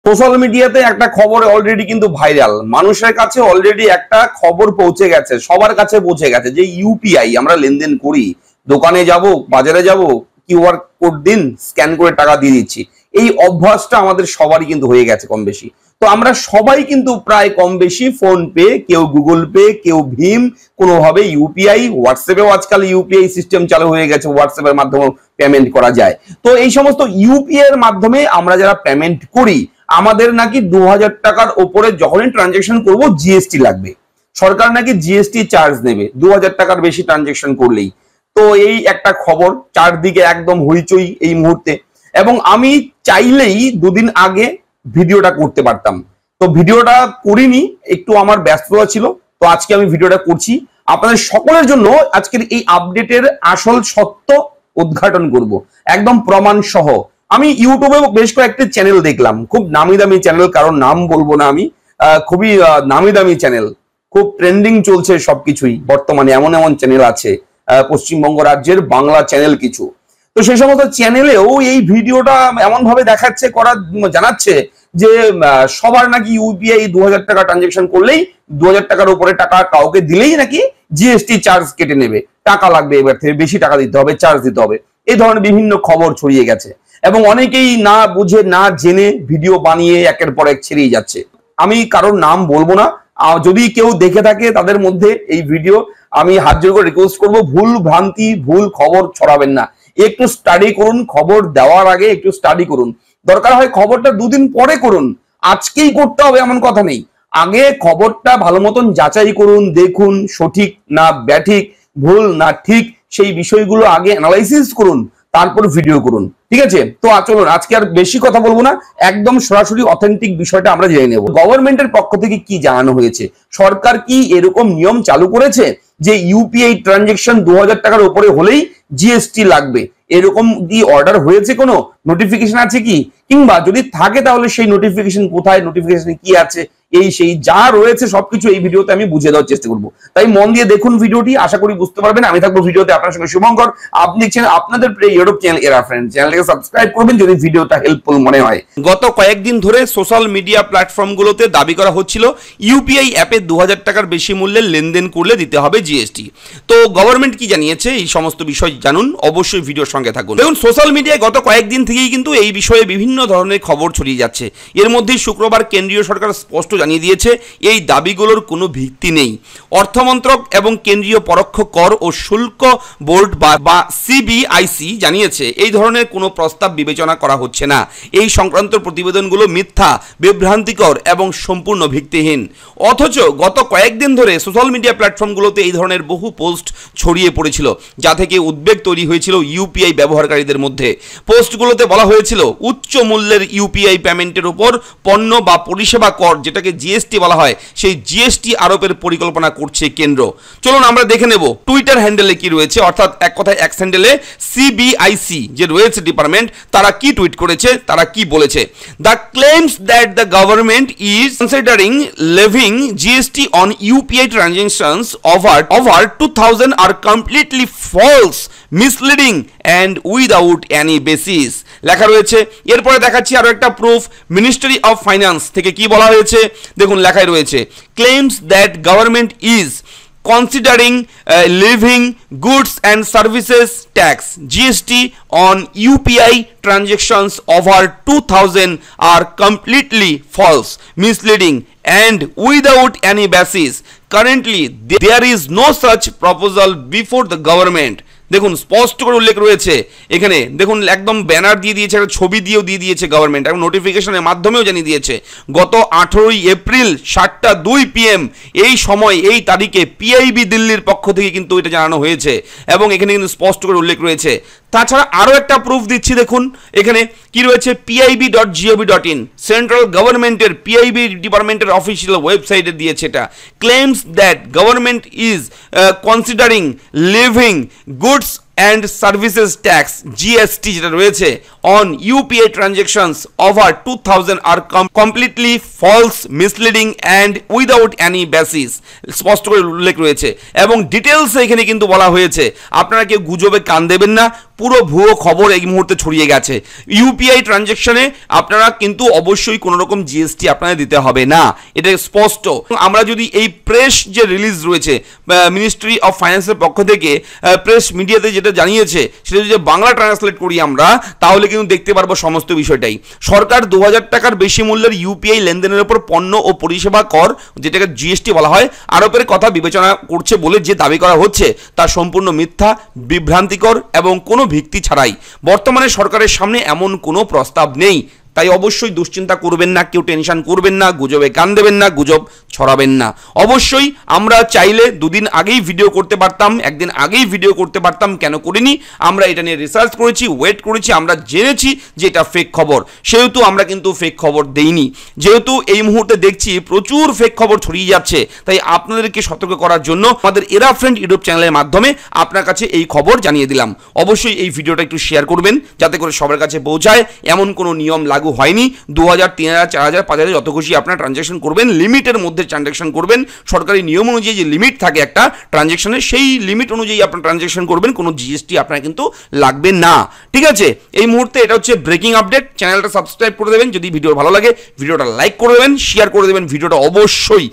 Social মিডিয়াতে একটা খবর অলরেডি কিন্তু ভাইরাল, মানুষের কাছে অলরেডি একটা খবর পৌঁছে গেছে, সবার কাছে পৌঁছে গেছে যে ইউপিআই আমরা লেনদেন করি, দোকানে যাব, বাজারে যাব, কিউআর কোড দিন, স্ক্যান করে টাকা দিয়ে দিচ্ছি। এই অভ্যাসটা আমাদের সবারই কিন্তু হয়ে গেছে কম বেশি। তো আমরা সবাই কিন্তু প্রায় কম বেশি ফোন পে, কেউ গুগল পে, কেউ ভীম, কোনোভাবে ইউপিআই, হোয়াটসঅ্যাপেও আজকাল ইউপিআই সিস্টেম চালু হয়ে গেছে, হোয়াটসঅ্যাপের মাধ্যমে পেমেন্ট করা যায়। তো এই সমস্ত ইউপিআই এর মাধ্যমে আমরা যারা পেমেন্ট করি, আমাদের নাকি 2000 টাকার ওপরে যখনই ট্রানজেকশন করব জিএসটি লাগবে, সরকার নাকি জিএসটি চার্জ নেবে 2000 টাকার বেশি ট্রানজেকশন করলেই। তো এই একটা খবর, চারদিকে একদম হইচই এই মুহূর্তে। এবং আমি চাইলেই দুদিন আগে ভিডিওটা করতে পারতাম, তো ভিডিওটা করিনি, একটু আমার ব্যস্ততা ছিল। তো আজকে আমি ভিডিওটা করছি আপনাদের সকলের জন্য। আজকের এই আপডেটের আসল সত্য উদ্ঘাটন করব একদম প্রমাণ সহ। আমি ইউটিউবে বেশ কয়েকটি চ্যানেল দেখলাম, খুব নামি দামি চ্যানেল, কারণ নাম বলবো না আমি, খুবই নামি দামি চ্যানেল, খুব ট্রেন্ডিং চলছে সবকিছুই বর্তমানে। এমন এমন চ্যানেল আছে পশ্চিমবঙ্গ রাজ্যের বাংলা চ্যানেল কিছু, তো সেই সমস্ত চ্যানেলেও এই ভিডিওটা এমন ভাবে দেখাচ্ছে, জানাচ্ছে যে সবার নাকি ইউপিআই 2000 টাকা ট্রানজেকশন করলেই, 2000 টাকার উপরে টাকা কাউকে দিলেই নাকি জিএসটি চার্জ কেটে নেবে, টাকা লাগবে, এবার থেকে বেশি টাকা দিতে হবে, চার্জ দিতে হবে। এই ধরনের বিভিন্ন খবর ছড়িয়ে গেছে এবং অনেকেই না বুঝে না জেনে ভিডিও বানিয়ে একের পর এক ছেড়েই যাচ্ছে। আমি কারোর নাম বলবো না, যদি কেউ দেখে থাকে তাদের মধ্যে এই ভিডিও, আমি হাত জোড় করে রিকোয়েস্ট করবো, ভুল ভ্রান্তি, ভুল খবর ছড়াবেন না, একটু স্টাডি করুন, খবর দেওয়ার আগে একটু স্টাডি করুন, দরকার হয় খবরটা দুদিন পরে করুন, আজকেই করতে হবে এমন কথা নেই। আগে খবরটা ভালো মতন যাচাই করুন, দেখুন সঠিক না ব্যাঠিক, ভুল না ঠিক, সেই বিষয়গুলো আগে অ্যানালাইসিস করুন, তারপর ভিডিও করুন, ঠিক আছে? তো চলুন আজকে আর বেশি কথা বলবো না, একদম সরাসরি অথেন্টিক বিষয়টা আমরা জেনে নেব। গভর্নমেন্টের পক্ষ থেকে কি জানানো হয়েছে, সরকার কি এরকম নিয়ম চালু করেছে যে ইউপিআই ট্রানজেকশন 2000 টাকার উপরে হলেই জিএসটি লাগবে, এরকম কি অর্ডার হয়েছে, কোনো নোটিফিকেশন আছে কি? কিংবা যদি থাকে তাহলে সেই নোটিফিকেশন কোথায়, নোটিফিকেশন কি আছে, এই সেই যা রয়েছে সবকিছু এই ভিডিওতে আমি বুঝিয়ে দেওয়ার চেষ্টা করবো। তাই মন দিয়ে দেখুন ভিডিওটি, আশা করি বুঝতে পারবেন। আমি থাকবো ভিডিওতে আপনার সঙ্গে শুভঙ্কর, আপনি দেখছেন আপনাদের প্রিয় ইউটিউব চ্যানেল এরা ফ্রেন্ড। চ্যানেলটাকে সাবস্ক্রাইব করবেন যদি ভিডিওটা হেল্পফুল মনে হয়। গত কয়েকদিন ধরে সোশ্যাল মিডিয়া প্ল্যাটফর্মগুলোতে দাবি করা হচ্ছিল ইউপিআই অ্যাপে 2000 টাকার বেশি মূল্যের লেনদেন করলে দিতে হবে জিএসটি। তো গভর্নমেন্ট কি জানিয়েছে এই সমস্ত বিষয় জানুন, অবশ্যই ভিডিওর সঙ্গে থাকুন। দেখুন সোশ্যাল মিডিয়ায় গত কয়েকদিন থেকেই কিন্তু এই বিষয়ে বিভিন্ন ধরনের খবর ছড়িয়ে যাচ্ছে। এর মধ্যে শুক্রবার কেন্দ্রীয় সরকার স্পষ্ট জানিয়ে দিয়েছে এই দাবিগুলোর কোনো ভিত্তি নেই। অর্থমন্ত্রক এবং কেন্দ্রীয় পরোক্ষ কর ও শুল্ক বোর্ড বা সিবিআইসি জানিয়েছে এই ধরনের কোনো প্রস্তাব বিবেচনা করা হচ্ছে না। এই সংক্রান্ত প্রতিবেদনগুলো মিথ্যা, বিভ্রান্তিকর এবং সম্পূর্ণ ভিত্তিহীন। অথচ গত কয়েকদিন ধরে সোশ্যাল মিডিয়া প্ল্যাটফর্মগুলোতে এই ধরনের বহু পোস্ট ছড়িয়ে পড়েছিল, যা থেকে উদ্বেগ তৈরি হয়েছিল ইউপিআই ব্যবহারকারীদের মধ্যে। পোস্টগুলোতে বলা হয়েছিল উচ্চ মূল্যের ইউপিআই পেমেন্টের উপর পণ্য বা পরিষেবা কর, যেটাকে জিএসটি বলা হয়, সেই জিএসটি আরোপের পরিকল্পনা করছে কেন্দ্র। চলুন আমরা দেখে নেব টুইটার হ্যান্ডেলে কি রয়েছে, অর্থাৎ এক কথায় এক্স হ্যান্ডেলে সিবিআইসি যে রয়েছে ডিপার্টমেন্ট, তারা কি টুইট করেছে, তারা কি বলেছে। The claims that the government is considering levying GST on UPI transactions over 2000 are completely false, misleading and without any basis লেখা রয়েছে। এরপরে দেখাচ্ছি আরো একটা প্রুফ, মিনিস্ট্রি অফ ফাইন্যান্স থেকে কি বলা হয়েছে দেখুন, লেখাই রয়েছে claims that government is considering levying goods and services tax GST on UPI transactions over 2000 are completely false, misleading and without any basis. Currently there is no such proposal before the government. দেখুন স্পষ্ট করে উল্লেখ রয়েছে এখানে, দেখুন একদম banner দিয়ে দিয়েছে, একটা ছবি দিয়েও দিয়ে দিয়েছে গভর্নমেন্ট, এবং নোটিফিকেশনের মাধ্যমেও জানিয়ে দিয়েছে গত 18 এপ্রিল 7:02 PM এই সময় এই তারিখে পিআইবি দিল্লির পক্ষ থেকে কিন্তু এটা জানানো হয়েছে, এবং এখানে কিন্তু স্পষ্ট করে উল্লেখ রয়েছে। তাছাড়া আরও একটা প্রুফ দিচ্ছি, দেখুন এখানে কি রয়েছে, pib.gov.in সেন্ট্রাল গভর্নমেন্টের পিআইবি ডিপার্টমেন্টের অফিসিয়াল ওয়েবসাইটে দিয়েছে এটা। Claims that government is considering levying goods and services tax GST যেটা রয়েছে on UPI transactions over 2000 are completely false, misleading and without any basis, স্পষ্ট করে উল্লেখ রয়েছে এবং ডিটেলস এখানে কিন্তু বলা হয়েছে। আপনারা কেউ গুজবে কান দেবেন না, পুরো ভুয়ো খবর এই মুহূর্তে ছড়িয়ে গেছে। ইউপিআই ট্রানজেকশনে আপনারা কিন্তু অবশ্যই কোনো রকম জিএসটি আপনাদের দিতে হবে না, এটা স্পষ্ট। আমরা যদি এই প্রেস যে রিলিজ রয়েছে মিনিস্ট্রি অফ ফাইন্যান্সের পক্ষ থেকে, প্রেস মিডিয়াতে যেটা জানিয়েছে সেটা যদি বাংলা ট্রান্সলেট করি আমরা, তাহলে কিন্তু দেখতে পারবো সমস্ত বিষয়টাই। সরকার 2000 টাকার বেশি মূল্যের ইউপিআই লেনদেনের উপর পণ্য ও পরিষেবা কর, যেটাকে জিএসটি বলা হয়, আরোপের কথা বিবেচনা করছে বলে যে দাবি করা হচ্ছে তা সম্পূর্ণ মিথ্যা, বিভ্রান্তিকর এবং কোনো ভিত্তি ছাড়াই। বর্তমানে সরকারের সামনে এমন কোনো প্রস্তাব নেই, তাই অবশ্যই দুশ্চিন্তা করবেন না, কেউ টেনশন করবেন না, গুজবে কান দেবেন না, গুজব ছড়াবেন না। অবশ্যই আমরা চাইলে দুদিন আগেই ভিডিও করতে পারতাম, একদিন আগেই ভিডিও করতে পারতাম, কেন করিনি? আমরা এটা নিয়ে রিসার্চ করেছি, ওয়েট করেছি, আমরা জেনেছি যে এটা ফেক খবর, সেহেতু আমরা কিন্তু ফেক খবর দেইনি। যেহেতু এই মুহূর্তে দেখছি প্রচুর ফেক খবর ছড়িয়ে যাচ্ছে, তাই আপনাদেরকে সতর্ক করার জন্য আমাদের এরা ফ্রেন্ড ইউটিউব চ্যানেলের মাধ্যমে আপনার কাছে এই খবর জানিয়ে দিলাম। অবশ্যই এই ভিডিওটা একটু শেয়ার করবেন যাতে করে সবার কাছে পৌঁছায়। এমন কোনো নিয়ম লাগু হয়নি। 2000, 3000, 4000, 5000 যত খুশি আপনারা ট্রানজ্যাকশন করবেন, লিমিটের মধ্যে ট্রানজ্যাকশন করবেন। সরকারি নিয়ম অনুযায়ী যে লিমিট থাকে একটা ট্রানজ্যাকশনের, সেই লিমিট অনুযায়ী আপনারা ট্রানজ্যাকশন করবেন, কোনো জিএসটি আপনার কিন্তু লাগবে না। ঠিক আছে, এই মুহূর্তে এটা হচ্ছে ব্রেকিং আপডেট। চ্যানেলটা সাবস্ক্রাইব করে দেবেন, যদি ভিডিও ভালো লাগে ভিডিওটা লাইক করে দেবেন, শেয়ার করে দেবেন ভিডিওটা অবশ্যই।